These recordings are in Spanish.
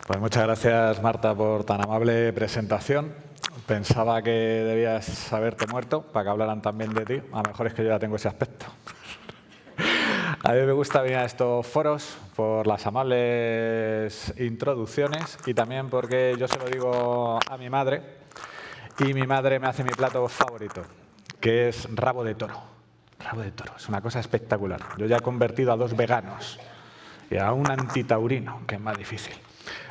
Pues muchas gracias, Marta, por tan amable presentación. Pensaba que debías haberte muerto para que hablaran también de ti. A lo mejor es que yo ya tengo ese aspecto. A mí me gusta venir a estos foros por las amables introducciones y también porque yo se lo digo a mi madre y mi madre me hace mi plato favorito, que es rabo de toro. Rabo de toro, es una cosa espectacular. Yo ya he convertido a 2 veganos y a un antitaurino, que es más difícil.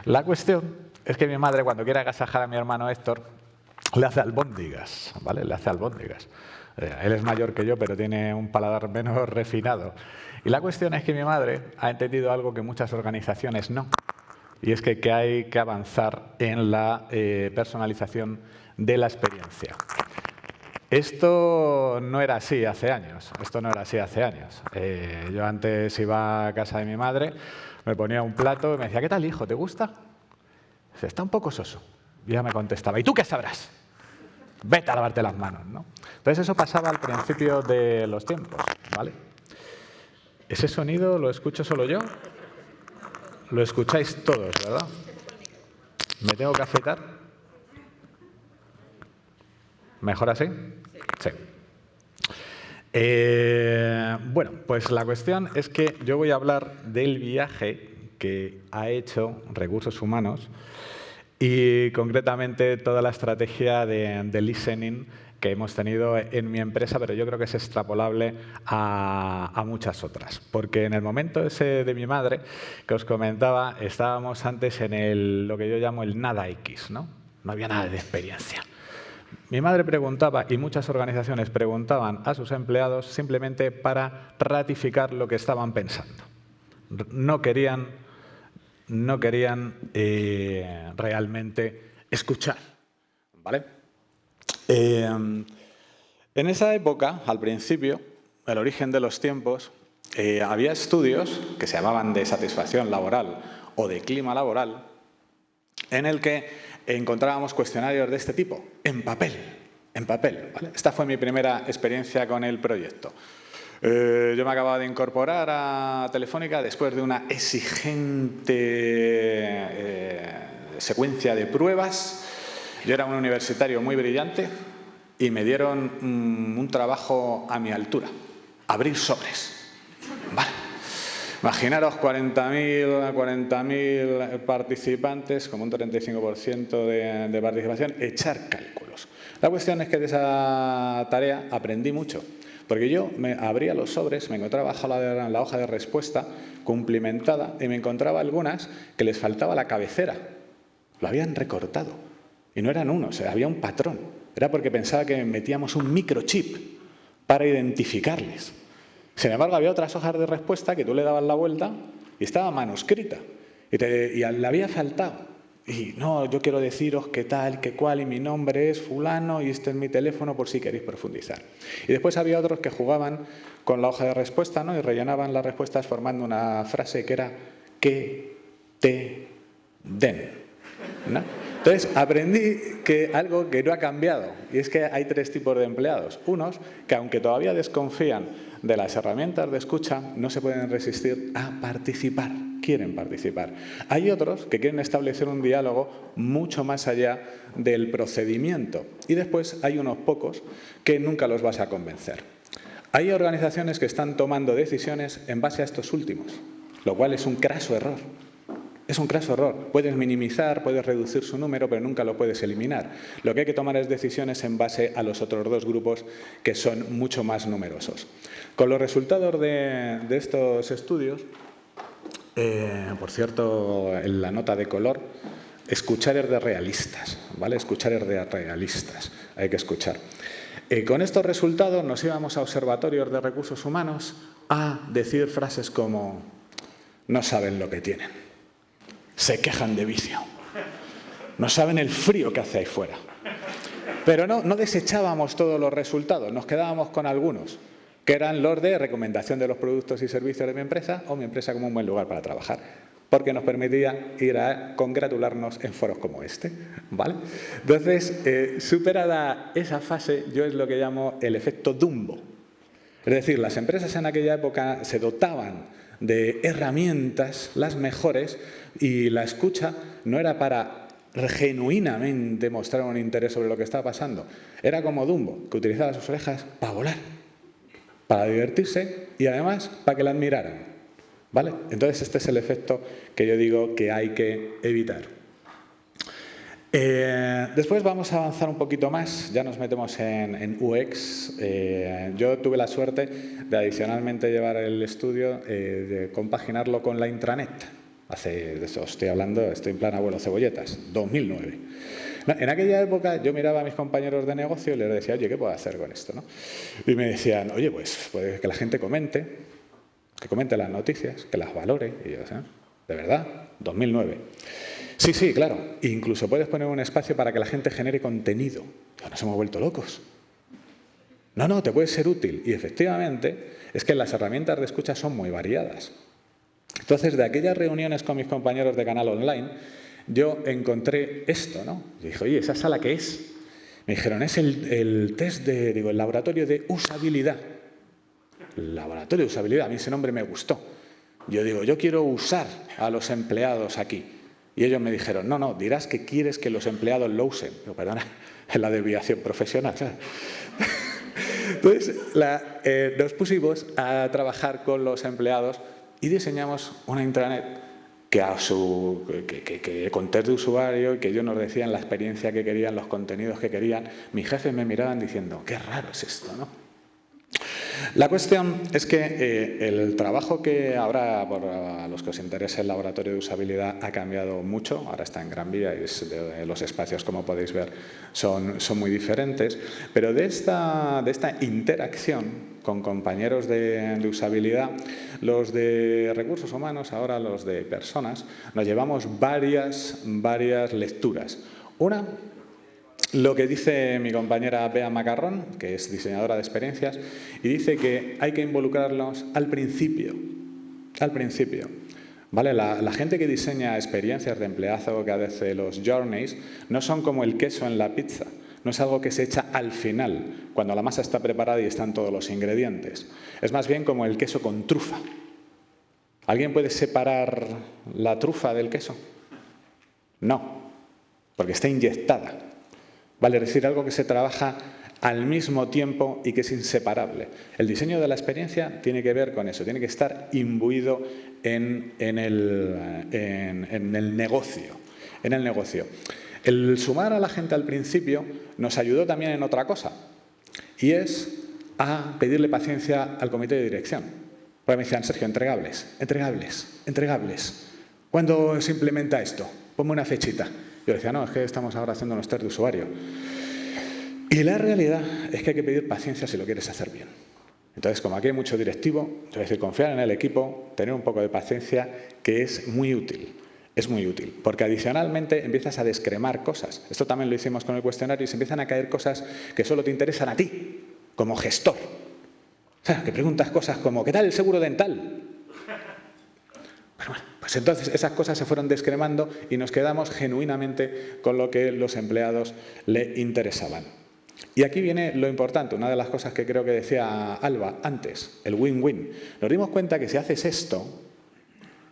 La cuestión es que mi madre, cuando quiere agasajar a mi hermano Héctor, le hace albóndigas, ¿vale? Le hace albóndigas. Él es mayor que yo, pero tiene un paladar menos refinado. Y la cuestión es que mi madre ha entendido algo que muchas organizaciones no. Y es que hay que avanzar en la personalización de la experiencia. Esto no era así hace años. Yo antes iba a casa de mi madre, me ponía un plato y me decía, ¿qué tal, hijo? ¿Te gusta? Dice, está un poco soso. Y ella me contestaba, ¿y tú qué sabrás? Vete a lavarte las manos, ¿no? Entonces eso pasaba al principio de los tiempos, ¿vale? ¿Ese sonido lo escucho solo yo? Lo escucháis todos, ¿verdad? ¿Me tengo que afeitar? ¿Mejor así? Sí. Bueno, pues la cuestión es que yo voy a hablar del viaje que ha hecho Recursos Humanos y concretamente toda la estrategia de listening que hemos tenido en mi empresa, pero yo creo que es extrapolable a muchas otras. Porque en el momento ese de mi madre, que os comentaba, estábamos antes en lo que yo llamo el nada X, ¿no? No había nada de experiencia. Mi madre preguntaba, y muchas organizaciones preguntaban a sus empleados simplemente para ratificar lo que estaban pensando. No querían realmente escuchar, ¿vale? En esa época, al principio, el origen de los tiempos, había estudios que se llamaban de satisfacción laboral o de clima laboral, en el que encontrábamos cuestionarios de este tipo, en papel, ¿vale? Esta fue mi primera experiencia con el proyecto. Yo me acababa de incorporar a Telefónica después de una exigente secuencia de pruebas. Yo era un universitario muy brillante y me dieron un trabajo a mi altura, abrir sobres, ¿vale? Imaginaros 40.000 participantes, como un 35% de participación, echar cálculos. La cuestión es que de esa tarea aprendí mucho, porque yo me abría los sobres, me encontraba la hoja de respuesta cumplimentada y me encontraba algunas que les faltaba la cabecera. Lo habían recortado y no eran unos, había un patrón. Era porque pensaba que metíamos un microchip para identificarles. Sin embargo, había otras hojas de respuesta que tú le dabas la vuelta y estaba manuscrita y le había faltado. Y no, yo quiero deciros qué tal, qué cual, y mi nombre es fulano y este es mi teléfono por si queréis profundizar. Y después había otros que jugaban con la hoja de respuesta, ¿no? Y rellenaban las respuestas formando una frase que era que te den, ¿no? Entonces, aprendí algo que no ha cambiado, y es que hay 3 tipos de empleados. Unos que, aunque todavía desconfían de las herramientas de escucha, no se pueden resistir a participar, quieren participar. Hay otros que quieren establecer un diálogo mucho más allá del procedimiento. Y después hay unos pocos que nunca los vas a convencer. Hay organizaciones que están tomando decisiones en base a estos últimos, lo cual es un craso error. Es un craso error. Puedes minimizar, puedes reducir su número, pero nunca lo puedes eliminar. Lo que hay que tomar es decisiones en base a los otros 2 grupos que son mucho más numerosos. Con los resultados de estos estudios, por cierto, en la nota de color, escuchar es de realistas, ¿vale? Escuchar es de realistas, hay que escuchar. Con estos resultados nos íbamos a observatorios de recursos humanos a decir frases como no saben lo que tienen. Se quejan de vicio. No saben el frío que hace ahí fuera. Pero no desechábamos todos los resultados, nos quedábamos con algunos, que eran los de recomendación de los productos y servicios de mi empresa o mi empresa como un buen lugar para trabajar, porque nos permitía ir a congratularnos en foros como este, ¿vale? Entonces, superada esa fase, yo es lo que llamo el efecto Dumbo. Es decir, las empresas en aquella época se dotaban de herramientas, las mejores, y la escucha no era para genuinamente mostrar un interés sobre lo que estaba pasando. Era como Dumbo, que utilizaba sus orejas para volar, para divertirse y además para que la admiraran, ¿vale? Entonces este es el efecto que yo digo que hay que evitar. Después vamos a avanzar un poquito más, ya nos metemos en UX. Yo tuve la suerte de adicionalmente llevar el estudio, de compaginarlo con la intranet. Estoy en plan abuelo cebolletas, 2009. No, en aquella época yo miraba a mis compañeros de negocio y les decía, oye, ¿qué puedo hacer con esto, ¿no? Y me decían, oye, pues puede que la gente comente, que comente las noticias, que las valore. Y yo, ¿de verdad? 2009. Sí, claro. Incluso puedes poner un espacio para que la gente genere contenido. Nos hemos vuelto locos. No, te puede ser útil. Y efectivamente, es que las herramientas de escucha son muy variadas. Entonces, de aquellas reuniones con mis compañeros de Canal Online, yo encontré esto, ¿no? Y dije, oye, ¿esa sala qué es? Me dijeron, es el test el laboratorio de usabilidad. El laboratorio de usabilidad, a mí ese nombre me gustó. Yo digo, yo quiero usar a los empleados aquí. Y ellos me dijeron, no, dirás que quieres que los empleados lo usen. Digo, perdona, es la desviación profesional. Entonces, nos pusimos a trabajar con los empleados y diseñamos una intranet que con test de usuario, que ellos nos decían la experiencia que querían, los contenidos que querían. Mis jefes me miraban diciendo, qué raro es esto, ¿no? La cuestión es que el trabajo que ahora, a los que os interese el laboratorio de usabilidad, ha cambiado mucho. Ahora está en Gran Vía y los espacios, como podéis ver, son muy diferentes. Pero de esta interacción con compañeros de usabilidad, los de recursos humanos, ahora los de personas, nos llevamos varias lecturas. Una, lo que dice mi compañera Bea Macarrón, que es diseñadora de experiencias, y dice que hay que involucrarlos al principio. Al principio. ¿Vale? La gente que diseña experiencias de empleado, que hace los journeys, no son como el queso en la pizza. No es algo que se echa al final, cuando la masa está preparada y están todos los ingredientes. Es más bien como el queso con trufa. ¿Alguien puede separar la trufa del queso? No, porque está inyectada. Vale, es decir, algo que se trabaja al mismo tiempo y que es inseparable. El diseño de la experiencia tiene que ver con eso, tiene que estar imbuido en el negocio. El sumar a la gente al principio nos ayudó también en otra cosa, y es a pedirle paciencia al comité de dirección. Porque me decían, Sergio, entregables. ¿Cuándo se implementa esto? Ponme una fechita. Yo decía, no, es que estamos ahora haciendo unos test de usuario. Y la realidad es que hay que pedir paciencia si lo quieres hacer bien. Entonces, como aquí hay mucho directivo, es decir, confiar en el equipo, tener un poco de paciencia, que es muy útil. Es muy útil, porque adicionalmente empiezas a descremar cosas. Esto también lo hicimos con el cuestionario y se empiezan a caer cosas que solo te interesan a ti, como gestor. O sea, que preguntas cosas como, ¿qué tal el seguro dental? Bueno, pues entonces esas cosas se fueron descremando y nos quedamos genuinamente con lo que los empleados le interesaban. Y aquí viene lo importante, una de las cosas que creo que decía Alba antes, el win-win. Nos dimos cuenta que si haces esto,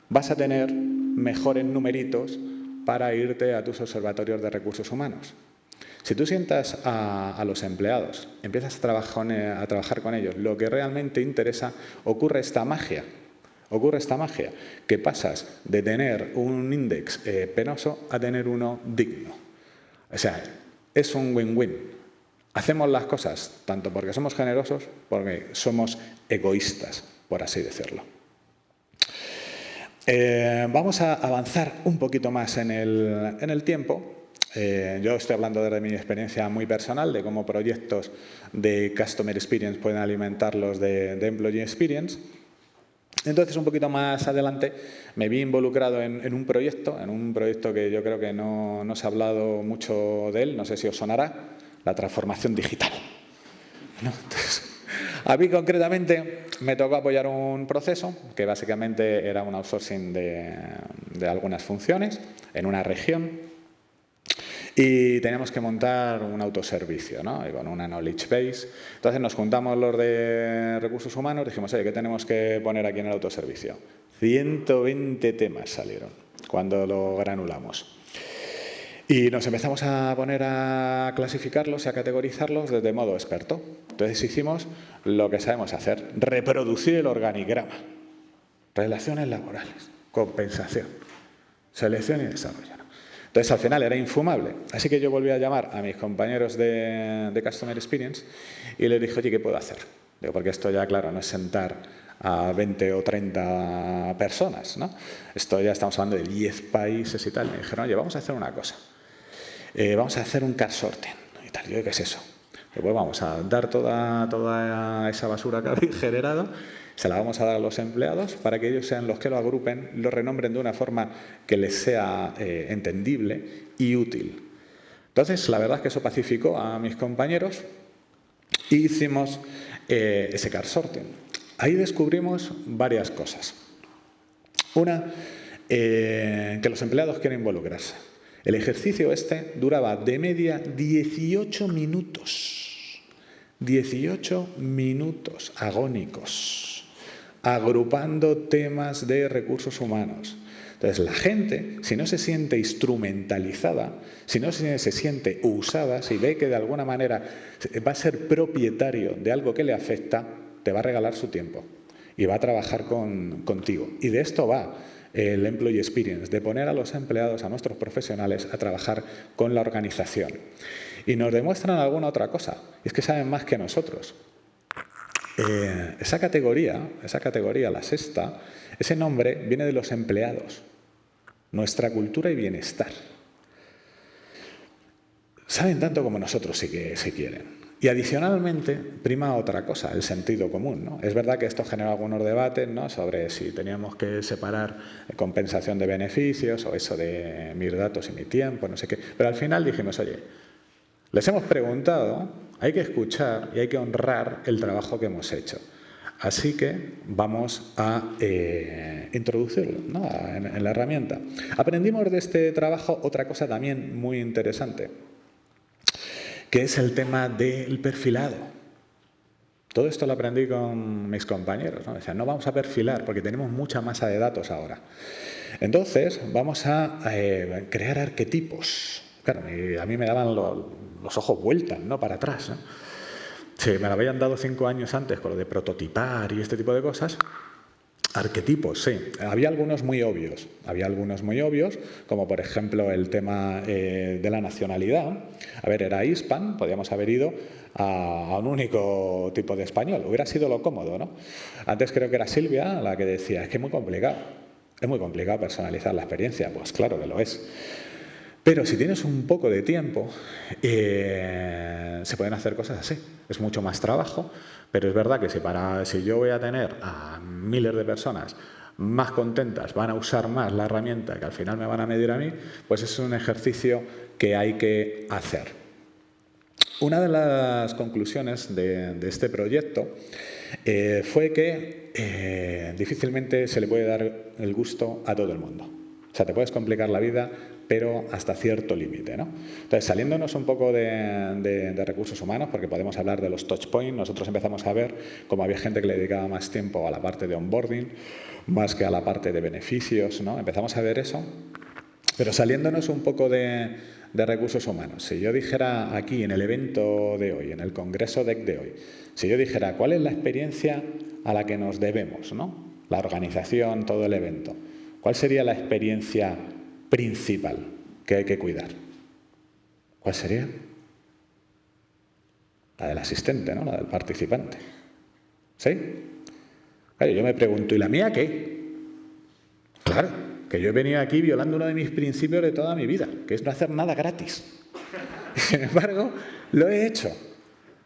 vas a tener mejores numeritos para irte a tus observatorios de recursos humanos. Si tú sientas a los empleados, empiezas a trabajar con ellos, lo que realmente interesa, ocurre esta magia, que pasas de tener un índice penoso a tener uno digno. O sea, es un win-win. Hacemos las cosas tanto porque somos generosos, porque somos egoístas, por así decirlo. Vamos a avanzar un poquito más en el tiempo. Yo estoy hablando desde mi experiencia muy personal de cómo proyectos de Customer Experience pueden alimentar los de Employee Experience. Entonces, un poquito más adelante, me vi involucrado en un proyecto que yo creo que no se ha hablado mucho de él, no sé si os sonará, la transformación digital. ¿No? Entonces, a mí concretamente me tocó apoyar un proceso que básicamente era un outsourcing de algunas funciones en una región. Y teníamos que montar un autoservicio, ¿no? Y con una knowledge base. Entonces nos juntamos los de recursos humanos, dijimos, oye, ¿qué tenemos que poner aquí en el autoservicio? 120 temas salieron cuando lo granulamos. Y nos empezamos a poner a clasificarlos y a categorizarlos desde modo experto. Entonces hicimos lo que sabemos hacer, reproducir el organigrama. Relaciones laborales, compensación, selección y desarrollo. Entonces, al final era infumable. Así que yo volví a llamar a mis compañeros de Customer Experience y les dije, oye, ¿qué puedo hacer? Digo, porque esto ya, claro, no es sentar a 20 o 30 personas, ¿no? Esto ya estamos hablando de 10 países y tal. Me dijeron, oye, vamos a hacer una cosa. Vamos a hacer un card sorting. Y tal, yo, ¿qué es eso? Pues vamos a dar toda esa basura que habéis generado, se la vamos a dar a los empleados para que ellos sean los que lo agrupen, lo renombren de una forma que les sea entendible y útil. Entonces, la verdad es que eso pacificó a mis compañeros y hicimos ese card sorting. Ahí descubrimos varias cosas. Una, que los empleados quieren involucrarse. El ejercicio este duraba de media 18 minutos. 18 minutos agónicos, agrupando temas de recursos humanos. Entonces, la gente, si no se siente instrumentalizada, si no se siente usada, si ve que de alguna manera va a ser propietario de algo que le afecta, te va a regalar su tiempo y va a trabajar contigo. Y de esto va el Employee Experience, de poner a los empleados, a nuestros profesionales, a trabajar con la organización. Y nos demuestran alguna otra cosa, y es que saben más que nosotros. Esa categoría, la sexta, ese nombre viene de los empleados, nuestra cultura y bienestar. Saben tanto como nosotros si quieren. Y adicionalmente prima otra cosa, el sentido común, ¿no? Es verdad que esto genera algunos debates, ¿no?, sobre si teníamos que separar compensación de beneficios o eso de mis datos y mi tiempo, no sé qué. Pero al final dijimos, oye, les hemos preguntado, hay que escuchar y hay que honrar el trabajo que hemos hecho. Así que vamos a introducirlo, ¿no?, en la herramienta. Aprendimos de este trabajo otra cosa también muy interesante, que es el tema del perfilado. Todo esto lo aprendí con mis compañeros, ¿no? Decían, no vamos a perfilar porque tenemos mucha masa de datos ahora. Entonces, vamos a crear arquetipos. Claro, a mí me daban los ojos vueltas, ¿no?, para atrás, ¿no? Si me lo habían dado 5 años antes con lo de prototipar y este tipo de cosas. Arquetipos, sí. Había algunos muy obvios, como por ejemplo el tema de la nacionalidad. A ver, era HISPAN, podíamos haber ido a un único tipo de español. Hubiera sido lo cómodo, ¿no? Antes creo que era Silvia la que decía, es que es muy complicado personalizar la experiencia. Pues claro que lo es. Pero si tienes un poco de tiempo, se pueden hacer cosas así. Es mucho más trabajo, pero es verdad que si yo voy a tener a miles de personas más contentas, van a usar más la herramienta que al final me van a medir a mí, pues es un ejercicio que hay que hacer. Una de las conclusiones de este proyecto fue que difícilmente se le puede dar el gusto a todo el mundo. O sea, te puedes complicar la vida, pero hasta cierto límite, ¿no? Entonces, saliéndonos un poco de recursos humanos, porque podemos hablar de los touch points, nosotros empezamos a ver cómo había gente que le dedicaba más tiempo a la parte de onboarding, más que a la parte de beneficios, ¿no? Empezamos a ver eso, pero saliéndonos un poco de recursos humanos. Si yo dijera aquí en el evento de hoy, en el Congreso DEC de hoy, si yo dijera cuál es la experiencia a la que nos debemos, ¿no?, la organización, todo el evento, ¿cuál sería la experiencia principal que hay que cuidar? ¿Cuál sería? La del asistente, ¿no?, la del participante. ¿Sí? Claro, yo me pregunto, ¿y la mía qué? Claro, que yo he venido aquí violando uno de mis principios de toda mi vida, que es no hacer nada gratis. Y sin embargo, lo he hecho.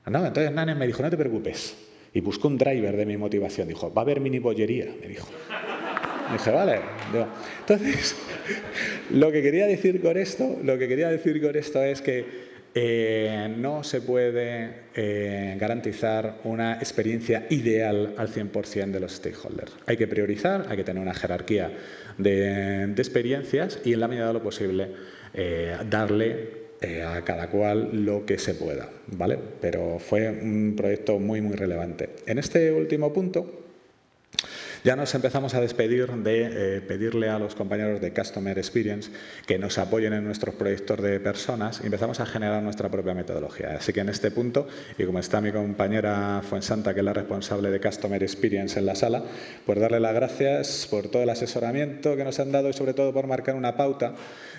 No, entonces Nanes me dijo, no te preocupes. Y buscó un driver de mi motivación. Dijo, va a haber mini bollería, me dijo. Y dije, vale. Entonces, lo que quería decir con esto es que no se puede garantizar una experiencia ideal al 100% de los stakeholders. Hay que priorizar, hay que tener una jerarquía de experiencias y en la medida de lo posible darle a cada cual lo que se pueda, ¿vale? Pero fue un proyecto muy, muy relevante. En este último punto, ya nos empezamos a despedir de pedirle a los compañeros de Customer Experience que nos apoyen en nuestros proyectos de personas y empezamos a generar nuestra propia metodología. Así que en este punto, y como está mi compañera Fuensanta, que es la responsable de Customer Experience en la sala, pues darle las gracias por todo el asesoramiento que nos han dado y sobre todo por marcar una pauta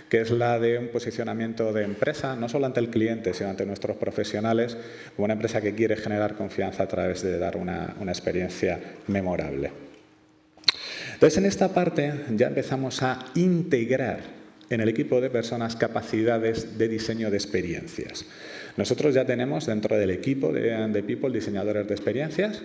que es la de un posicionamiento de empresa, no solo ante el cliente, sino ante nuestros profesionales, como una empresa que quiere generar confianza a través de dar una experiencia memorable. Entonces, en esta parte ya empezamos a integrar en el equipo de personas capacidades de diseño de experiencias. Nosotros ya tenemos dentro del equipo de People diseñadores de experiencias.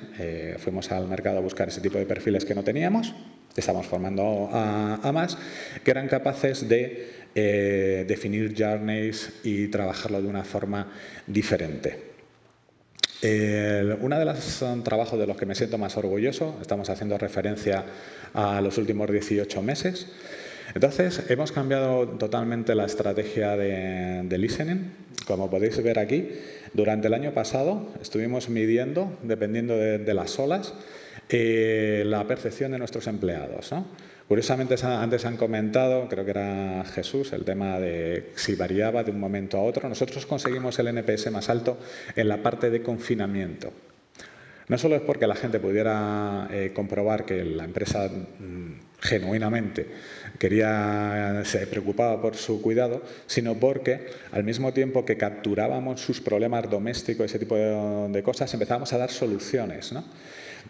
Fuimos al mercado a buscar ese tipo de perfiles que no teníamos. Estamos formando a más que eran capaces de definir journeys y trabajarlo de una forma diferente. Uno de los trabajos de los que me siento más orgulloso, estamos haciendo referencia a los últimos 18 meses. Entonces, hemos cambiado totalmente la estrategia de listening. Como podéis ver aquí, durante el año pasado estuvimos midiendo, dependiendo de las olas, la percepción de nuestros empleados, ¿no? Curiosamente, antes han comentado, creo que era Jesús, el tema de si variaba de un momento a otro. Nosotros conseguimos el NPS más alto en la parte de confinamiento. No solo es porque la gente pudiera comprobar que la empresa genuinamente se preocupaba por su cuidado, sino porque al mismo tiempo que capturábamos sus problemas domésticos, ese tipo de cosas, empezábamos a dar soluciones, ¿no?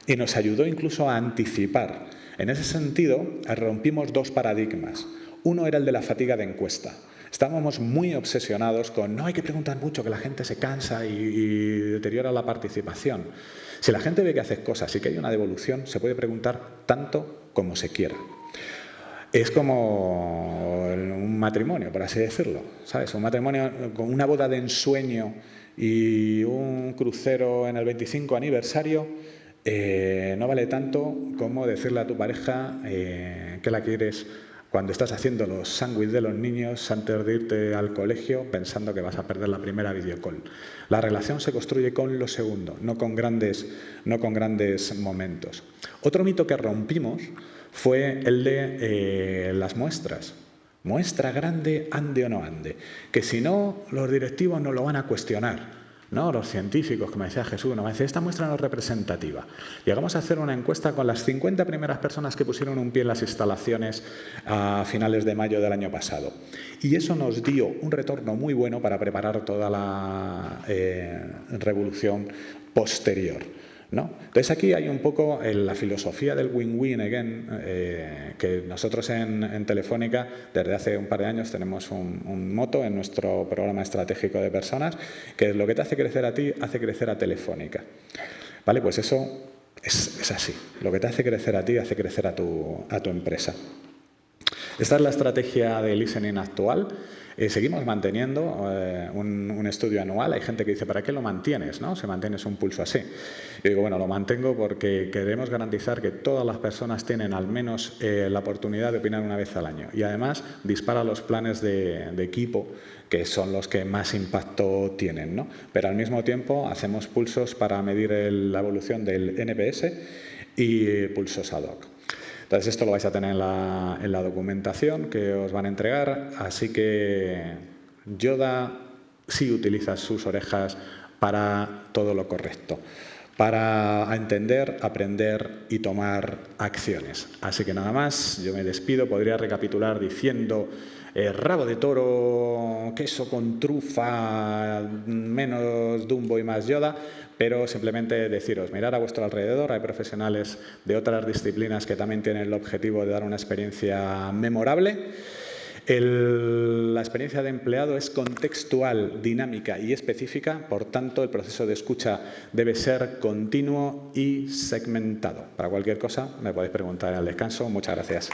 Y nos ayudó incluso a anticipar. En ese sentido, rompimos dos paradigmas. Uno era el de la fatiga de encuesta. Estábamos muy obsesionados con no hay que preguntar mucho, que la gente se cansa y deteriora la participación. Si la gente ve que haces cosas y que hay una devolución, se puede preguntar tanto como se quiera. Es como un matrimonio, por así decirlo, ¿sabes? Un matrimonio con una boda de ensueño y un crucero en el 25 aniversario, no vale tanto como decirle a tu pareja que la quieres cuando estás haciendo los sándwiches de los niños antes de irte al colegio pensando que vas a perder la primera videocall. La relación se construye con lo segundo, no con grandes momentos. Otro mito que rompimos fue el de las muestras. Muestra grande, ande o no ande. Que si no, los directivos no lo van a cuestionar. ¿No? Los científicos, como decía Jesús, nos decía, esta muestra no es representativa. Llegamos a hacer una encuesta con las 50 primeras personas que pusieron un pie en las instalaciones a finales de mayo del año pasado. Y eso nos dio un retorno muy bueno para preparar toda la revolución posterior, ¿no? Entonces aquí hay un poco la filosofía del win-win again, que nosotros en Telefónica desde hace un par de años tenemos un moto en nuestro programa estratégico de personas, que es lo que te hace crecer a ti, hace crecer a Telefónica. ¿Vale? Pues eso es así. Lo que te hace crecer a ti, hace crecer a tu empresa. Esta es la estrategia de listening actual. Seguimos manteniendo un estudio anual. Hay gente que dice, ¿para qué lo mantienes, no? Si mantienes un pulso así. Yo digo, bueno, lo mantengo porque queremos garantizar que todas las personas tienen al menos la oportunidad de opinar una vez al año. Y además dispara los planes de equipo, que son los que más impacto tienen, ¿no? Pero al mismo tiempo hacemos pulsos para medir la evolución del NPS y pulsos ad hoc. Entonces, esto lo vais a tener en la documentación que os van a entregar, así que Yoda sí utiliza sus orejas para todo lo correcto, para entender, aprender y tomar acciones. Así que nada más, yo me despido, podría recapitular diciendo rabo de toro, queso con trufa, menos Dumbo y más Yoda, pero simplemente deciros, mirar a vuestro alrededor, hay profesionales de otras disciplinas que también tienen el objetivo de dar una experiencia memorable. La experiencia de empleado es contextual, dinámica y específica, por tanto el proceso de escucha debe ser continuo y segmentado. Para cualquier cosa me podéis preguntar al descanso. Muchas gracias.